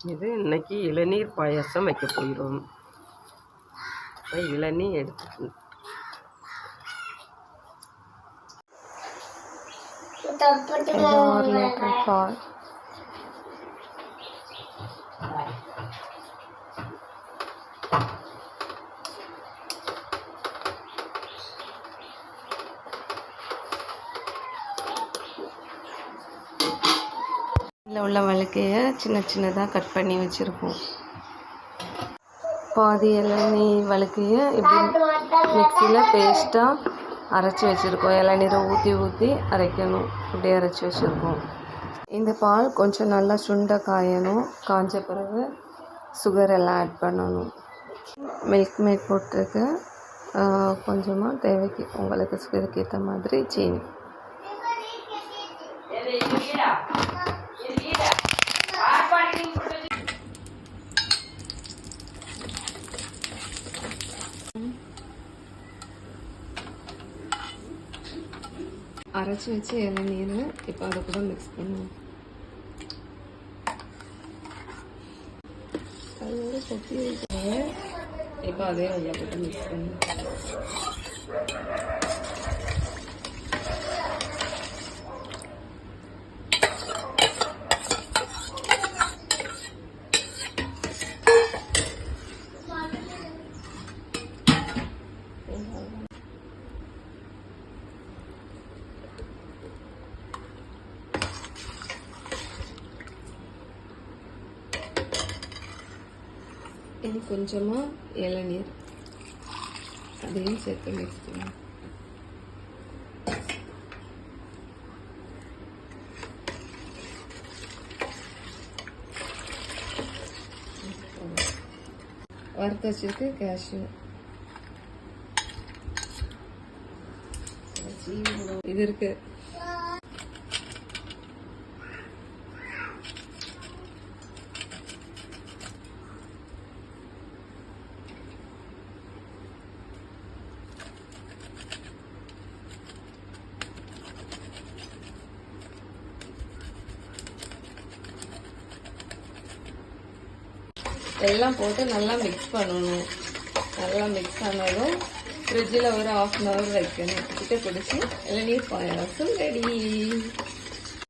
இது இன்னைக்கு இளநீர் பாயாசம் வைக்க போகிறோம். இளநீர் எடுத்து பால் இதில் உள்ள வழுக்கையை சின்ன சின்னதாக கட் பண்ணி வச்சுருக்கோம். பாதி இளநீர் வழுக்கையை இப்படி மிக்சியில் பேஸ்ட்டாக அரைச்சி வச்சுருக்கோம். இளநீரை ஊற்றி ஊற்றி அரைக்கணும். இப்படி அரைச்சி வச்சுருக்கோம். இந்த பால் கொஞ்சம் நல்லா சுண்ட காயணும். காய்ஞ்ச பிறகு சுகர் எல்லாம் ஆட் பண்ணணும். மில்க் மேட் போட்டிருக்கு. கொஞ்சமாக தேவைக்கு உங்களுக்கு சுகருக்கு ஏற்ற மாதிரி சீனி. அரைச்சி வச்சு இளநீர் இப்போ அதை கூட மிக்ஸ் பண்ணுவோம். அதோட கொத்தி வைக்கிறத இப்போ அதே அதில் போட்டு மிக்ஸ் பண்ணுவோம். இது கொஞ்சமாக இளநீர் அதையும் சேர்த்து மிக்ஸ் பண்ணுவோம். வறுத்து வச்சிருக்கு கேஷ்யூ. இது இருக்கு. எல்லாம் போட்டு நல்லா மிக்ஸ் பண்ணணும். நல்லா மிக்ஸ் ஆனதும் ஃப்ரிட்ஜில் ஒரு 1/2 hour வைக்கணும். கிட்ட பிடிச்சி இளநீர் பாயாசம் ரெடி.